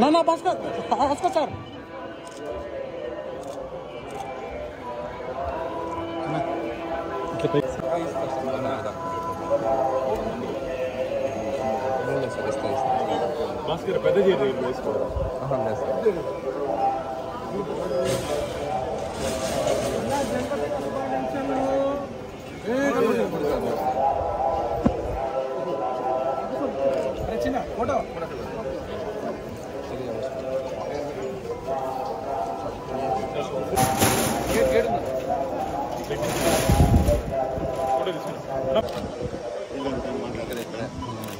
ना भास्कर सर భాస్కర్ పెద్ద చేయలేదు చిన్న ఫోటో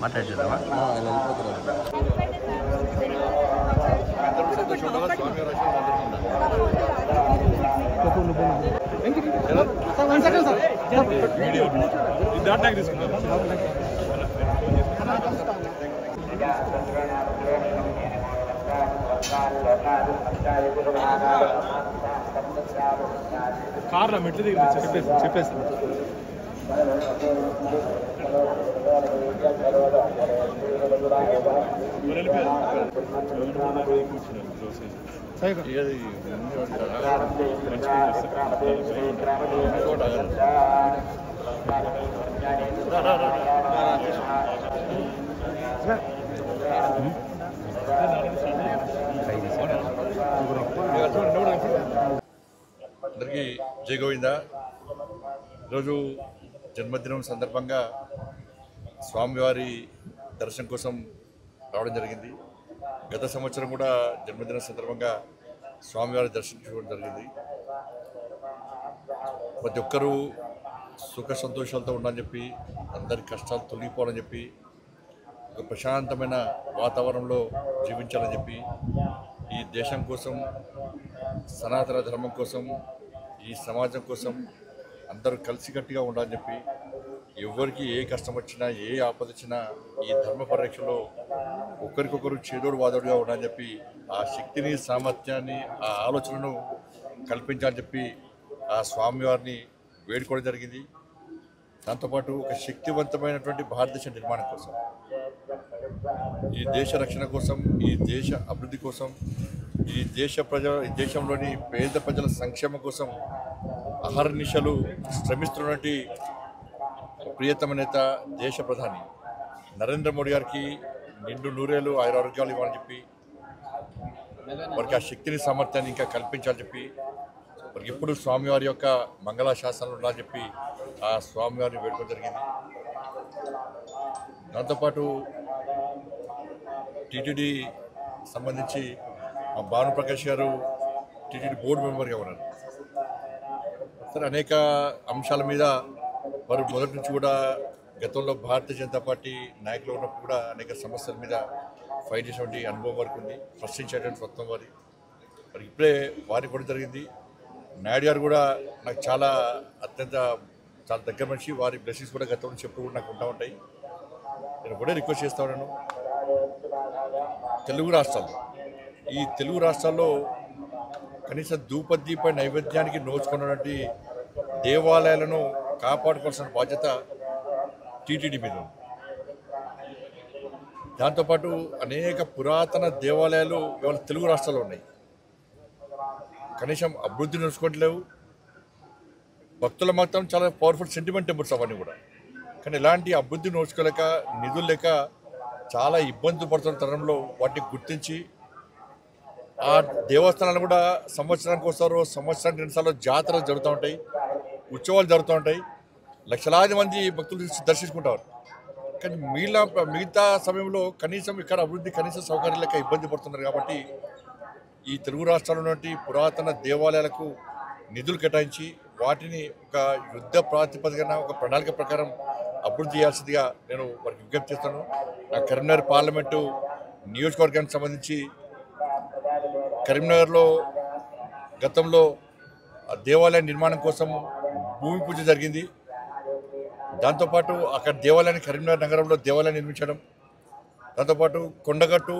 మాట్లాడుతున్నావా దాంట్లో తీసుకున్నారు కార్లో మెట్లు దిగి చెప్పేసి అందరికీ జై గోవింద. ఈరోజు జన్మదినం సందర్భంగా స్వామివారి దర్శనం కోసం రావడం జరిగింది. గత సంవత్సరం కూడా జన్మదినం సందర్భంగా స్వామివారి దర్శించుకోవడం జరిగింది. ప్రతి ఒక్కరూ సుఖ సంతోషాలతో ఉండాలని చెప్పి, అందరి కష్టాలు తొలగిపోవాలని చెప్పి, ఒక ప్రశాంతమైన వాతావరణంలో జీవించాలని చెప్పి, ఈ దేశం కోసం, సనాతన ధర్మం కోసం, ఈ సమాజం కోసం అందరూ కలిసికట్టుగా ఉండాలని చెప్పి, ఎవరికి ఏ కష్టం వచ్చినా, ఏ ఆపద వచ్చినా ఈ ధర్మ పరిరక్షణలో ఒకరికొకరు చేదోడు వాదోడుగా ఉండాలని చెప్పి, ఆ శక్తిని, సామర్థ్యాన్ని, ఆ ఆలోచనను కల్పించాలని చెప్పి ఆ స్వామివారిని వేడుకోవడం జరిగింది. దాంతోపాటు ఒక శక్తివంతమైనటువంటి భారతదేశ నిర్మాణం కోసం, ఈ దేశ రక్షణ కోసం, ఈ దేశ అభివృద్ధి కోసం, ఈ దేశంలోని పేద ప్రజల సంక్షేమం కోసం అహర్నిశలు శ్రమిస్తున్నటువంటి ప్రియతమ నేత, దేశ ప్రధాని నరేంద్ర మోడీ గారికి నిండు నూరేళ్ళు ఆరోగ్యాలు ఇవ్వాలని చెప్పి, వారికి ఆ శక్తిని, సామర్థ్యాన్ని ఇంకా కల్పించాలని చెప్పి, వారికి ఎప్పుడు స్వామివారి యొక్క మంగళాశాసనాలు ఉండాలని చెప్పి ఆ స్వామివారిని వేడుకోవడం జరిగింది. దాంతోపాటు టీటీడీ సంబంధించి మా భానుప్రకాష్ గారు టీటీడీ బోర్డు మెంబర్గా ఉన్నారు. సరే, అనేక అంశాల మీద వారు మొదటి నుంచి కూడా గతంలో భారతీయ జనతా పార్టీ నాయకులు ఉన్నప్పుడు కూడా అనేక సమస్యల మీద ఫైట్ చేసేటువంటి అనుభవం వారికి ఉంది. ప్రశ్నించేటువంటి మొత్తం వారికి ఇప్పుడే వారికి కూడా జరిగింది. నాయుడు గారు కూడా నాకు చాలా దగ్గర మనిషి. వారి బ్లెస్సింగ్స్ కూడా గతం నుంచి ఎప్పుడు కూడా నాకు ఉంటా ఉంటాయి. నేను కూడా రిక్వెస్ట్ చేస్తా ఉన్నాను, ఈ తెలుగు రాష్ట్రాల్లో కనీసం ధూపదీప నైవేద్యానికి నోచుకున్నటువంటి దేవాలయాలను కాపాడుకోవాల్సిన బాధ్యత టీటీడీ మీద ఉంది. దాంతోపాటు అనేక పురాతన దేవాలయాలు ఇవాళ తెలుగు రాష్ట్రాల్లో ఉన్నాయి. కనీసం అభివృద్ధి నడుచుకోవట్లేవు. భక్తుల మాత్రం చాలా పవర్ఫుల్ సెంటిమెంట్ టెంపుల్స్ అవన్నీ కూడా. కానీ ఇలాంటి అభివృద్ధి నోచుకోలేక, నిధులు లేక చాలా ఇబ్బందులు పడుతున్న తరంలో వాటిని గుర్తించి ఆ దేవస్థానాలు కూడా సంవత్సరానికి వస్తారు, సంవత్సరానికి 2 సార్లు జాతరలు జరుగుతూ ఉంటాయి, ఉత్సవాలు జరుగుతూ ఉంటాయి, లక్షలాది మంది భక్తులు దర్శించుకుంటారు. కానీ మిగతా సమయంలో కనీసం ఇక్కడ అభివృద్ధి, కనీస సౌకర్యాలు లేక ఇబ్బంది పడుతున్నారు. కాబట్టి ఈ తెలుగు రాష్ట్రాల్లో ఉన్నటువంటి పురాతన దేవాలయాలకు నిధులు కేటాయించి వాటిని ఒక యుద్ధ ప్రాతిపదికన, ఒక ప్రణాళిక ప్రకారం అభివృద్ధి చేయాల్సిందిగా నేను వారికి విజ్ఞప్తి చేస్తాను. నా కరీంనగర్ పార్లమెంటు నియోజకవర్గానికి సంబంధించి కరీంనగర్లో గతంలో దేవాలయ నిర్మాణం కోసం భూమి పూజ జరిగింది. దాంతోపాటు అక్కడ దేవాలయాన్ని, కరీంనగర్ నగరంలో దేవాలయం నిర్మించడం, దాంతోపాటు కొండగట్టు,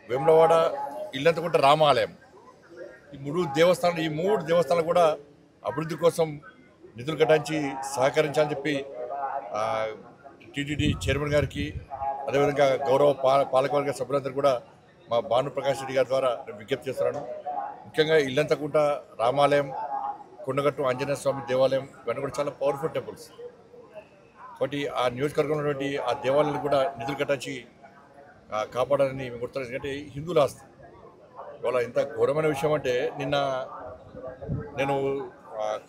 వేములవాడ, ఇల్లంతకుంట రామాలయం, ఈ 3 దేవస్థానాలు కూడా అభివృద్ధి కోసం నిధులు కేటాయించి సహకరించాలని చెప్పి టీటీడీ చైర్మన్ గారికి అదేవిధంగా గౌరవ పాలకవర్గ సభ్యులందరూ కూడా మా భానుప్రకాష్ రెడ్డి గారి ద్వారా నేను విజ్ఞప్తి చేస్తున్నాను. ముఖ్యంగా ఇల్లంతకుంట రామాలయం, కొండగట్టు ఆంజనేయ స్వామి దేవాలయం ఇవన్నీ కూడా చాలా పవర్ఫుల్ టెంపుల్స్. కాబట్టి ఆ నియోజకవర్గంలో ఉన్నటువంటి ఆ దేవాలయాలు కూడా నిధులు కేటాయించి కాపాడాలని మేము కోరుతున్నాం. ఎందుకంటే హిందువుల ఆస్తి. ఇవాళ ఇంత ఘోరమైన విషయం అంటే నిన్న నేను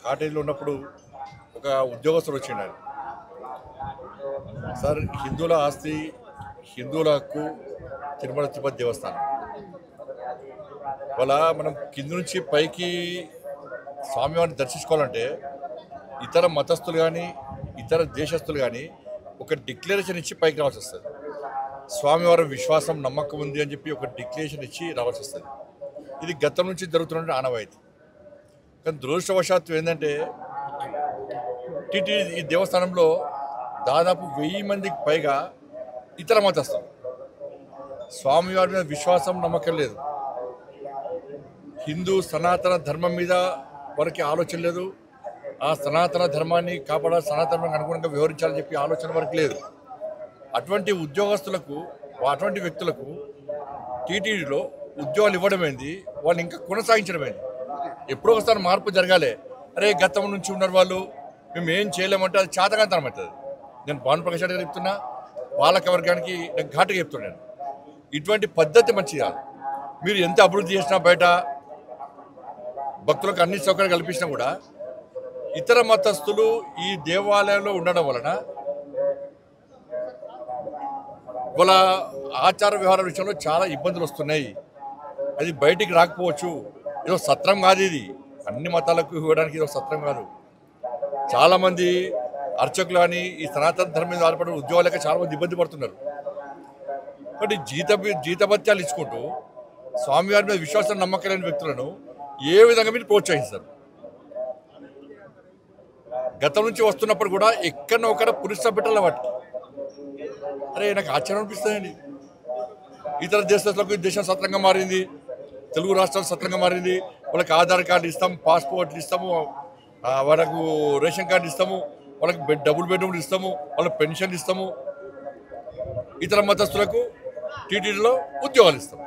కాటేజీలో ఉన్నప్పుడు ఒక ఉద్యోగస్తుడు వచ్చిండు. సార్, హిందువుల ఆస్తి, హిందువుల హక్కు తిరుమల తిరుపతి దేవస్థానం. వాళ్ళ మనం కింద నుంచి పైకి స్వామివారిని దర్శించుకోవాలంటే ఇతర మతస్థులు కానీ ఇతర దేశస్తులు కానీ ఒక డిక్లరేషన్ ఇచ్చి పైకి రావాల్సి వస్తుంది. స్వామివారి విశ్వాసం నమ్మకం ఉంది అని చెప్పి ఒక డిక్లరేషన్ ఇచ్చి రావాల్సి వస్తుంది. ఇది గతం నుంచి జరుగుతున్న ఆనవాయితీ. కానీ దురదృష్టవశాత్తు ఏంటంటే టీటీడీ ఈ దేవస్థానంలో దాదాపు 1000 మందికి పైగా ఇతర మతస్థులు. స్వామివారి మీద విశ్వాసం నమ్మకం లేదు, హిందూ సనాతన ధర్మం మీద వారికి ఆలోచన లేదు, ఆ సనాతన ధర్మాన్ని కాపాడాలి, సనాతన ధర్మానికి అనుగుణంగా వ్యవహరించాలని చెప్పి ఆలోచన వరకు లేదు. అటువంటి ఉద్యోగస్తులకు, అటువంటి వ్యక్తులకు టీటీడీలో ఉద్యోగాలు ఇవ్వడమైంది, వాళ్ళు ఇంకా కొనసాగించడమైంది. ఎప్పుడో ఒకసారి మార్పు జరగాలి. అరే గతం నుంచి ఉన్నారు వాళ్ళు, మేము ఏం చేయలేమంటే అది చేతకాంతనం అవుతుంది. నేను భానుప్రకాష్ రెడ్డి గారు చెప్తున్నా, పాలక వర్గానికి నేను ఘాటుగా చెప్తున్నాను, ఇటువంటి పద్ధతి మంచిది కాదు. మీరు ఎంత అభివృద్ధి చేసినా, బయట భక్తులకు అన్ని సౌకర్యాలు కల్పించినా కూడా ఇతర మతస్థులు ఈ దేవాలయంలో ఉండడం వలన వాళ్ళ ఆచార వ్యవహారాల విషయంలో చాలా ఇబ్బందులు వస్తున్నాయి. అది బయటికి రాకపోవచ్చు. ఏదో సత్రం కాదు ఇది, అన్ని మతాలకు ఇవ్వడానికి ఏదో సత్రం కాదు. చాలామంది అర్చకులు కానీ ఈ సనాతన ధర్మం మీద ఆధారపడిన ఉద్యోగాలక చాలామంది ఇబ్బంది పడుతున్నారు. కాబట్టి జీతభత్యాలు ఇచ్చుకుంటూ స్వామివారి మీద విశ్వాసం నమ్మకం లేని వ్యక్తులను ఏ విధంగా మీరు ప్రోత్సహిస్తారు? గతం నుంచి వస్తున్నప్పుడు కూడా ఎక్కడో ఒకడ పురుష పెట్టాలి వాటికి. అరే నాకు ఆశ్చర్యం అనిపిస్తుందండి. ఇతర దేశాలకు దేశం సత్రంగా మారింది, తెలుగు రాష్ట్రాలు సత్రంగా మారింది. వాళ్ళకి ఆధార్ కార్డు ఇస్తాము, పాస్పోర్ట్లు ఇస్తాము, వాళ్ళకు రేషన్ కార్డు ఇస్తాము, వాళ్ళకి డబుల్ బెడ్రూమ్లు ఇస్తాము, వాళ్ళకి పెన్షన్ ఇస్తాము. ఇతర మతస్థులకు టీటీడీలో ఉద్యోగాలు ఇస్తాము.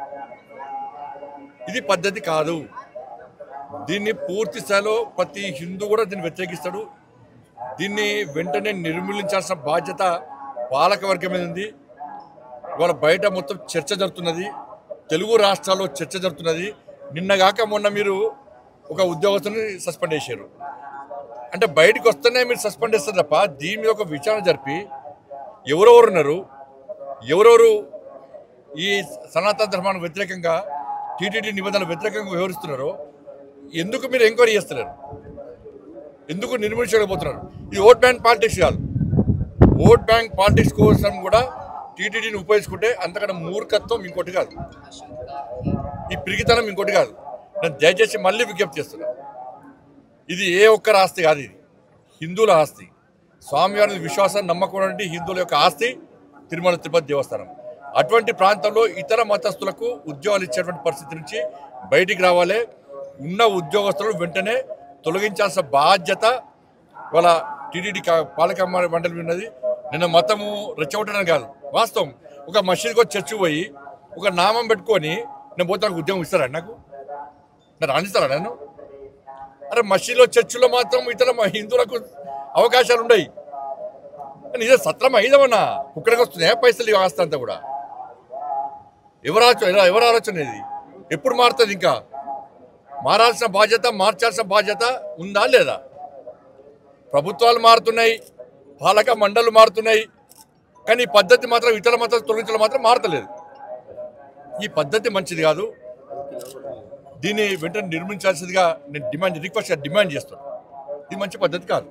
ఇది పద్ధతి కాదు. దీన్ని పూర్తి స్థాయిలో ప్రతి హిందూ కూడా దీన్ని వ్యతిరేకిస్తాడు. దీన్ని వెంటనే నిర్మూలించాల్సిన బాధ్యత పాలక వర్గం మీద ఉంది. ఇవాళ బయట మొత్తం చర్చ జరుగుతున్నది, తెలుగు రాష్ట్రాల్లో చర్చ జరుగుతున్నది. నిన్నగాక మొన్న మీరు ఒక ఉద్యోగస్తుని సస్పెండ్ చేశారు. అంటే బయటకు వస్తేనే మీరు సస్పెండ్ చేస్తారు తప్ప దీని మీద ఒక విచారణ జరిపి ఎవరెవరు ఉన్నారు, ఎవరెవరు ఈ సనాతన ధర్మానికి వ్యతిరేకంగా టీటీడీ నిబంధనలకు వ్యతిరేకంగా వ్యవహరిస్తున్నారో ఎందుకు మీరు ఎంక్వైరీ చేస్తున్నారు? ఎందుకు నిర్మించలేకపోతున్నారు? ఇది ఓట్ బ్యాంక్ పాలిటిక్స్ కాదు. ఓట్ బ్యాంక్ పాలిటిక్స్ కోసం కూడా టీటీడీని ఉపయోగించుకుంటే అంతకన్నా మూర్ఖత్వం ఇంకోటి కాదు, ఈ పిరిగితనం ఇంకోటి కాదు. నేను దయచేసి మళ్ళీ విజ్ఞప్తి చేస్తున్నాను, ఇది ఏ ఒక్కరి ఆస్తి కాదు, ఇది హిందువుల ఆస్తి. స్వామివారి విశ్వాసం నమ్మకం హిందువుల యొక్క ఆస్తి తిరుమల తిరుపతి దేవస్థానం. అటువంటి ప్రాంతంలో ఇతర మతస్థులకు ఉద్యోగాలు ఇచ్చేటువంటి పరిస్థితి నుంచి బయటికి రావాలి. ఉన్న ఉద్యోగస్తులను వెంటనే తొలగించాల్సిన బాధ్యత వాళ్ళ టీటీడీ పాలక మండలి ఉన్నది. నిన్న మతము రెచ్చగొట్టడం కాదు, వాస్తవం. ఒక మసీద్కి వచ్చి చర్చకు పోయి ఒక నామం పెట్టుకొని నేను పోతే నాకు ఉద్యోగం ఇస్తారా? నాకు రాణిస్తారా నేను? అరే మసీదులో చర్చిలో మాత్రం ఇతర హిందువులకు అవకాశాలు ఉన్నాయి. కానీ ఇదే సత్రం అయిదమన్నా కుక్కడికి వస్తున్నాయి పైసలు ఆస్తి అంతా కూడా. ఎవరు ఆలోచన ఇది? ఎప్పుడు మారుతుంది? ఇంకా మారాల్సిన బాధ్యత, మార్చాల్సిన బాధ్యత ఉందా లేదా? ప్రభుత్వాలు మారుతున్నాయి, పాలక మండళ్ళు మారుతున్నాయి, కానీ ఈ పద్ధతి మాత్రం ఇతర మతాలు తొలగించడం మాత్రం మారతలేదు. ఈ పద్ధతి మంచిది కాదు. దీన్ని వెంటనే నిర్మించాల్సిందిగా నేను డిమాండ్ చేస్తున్నాను. ఇది మంచి పద్ధతి కాదు.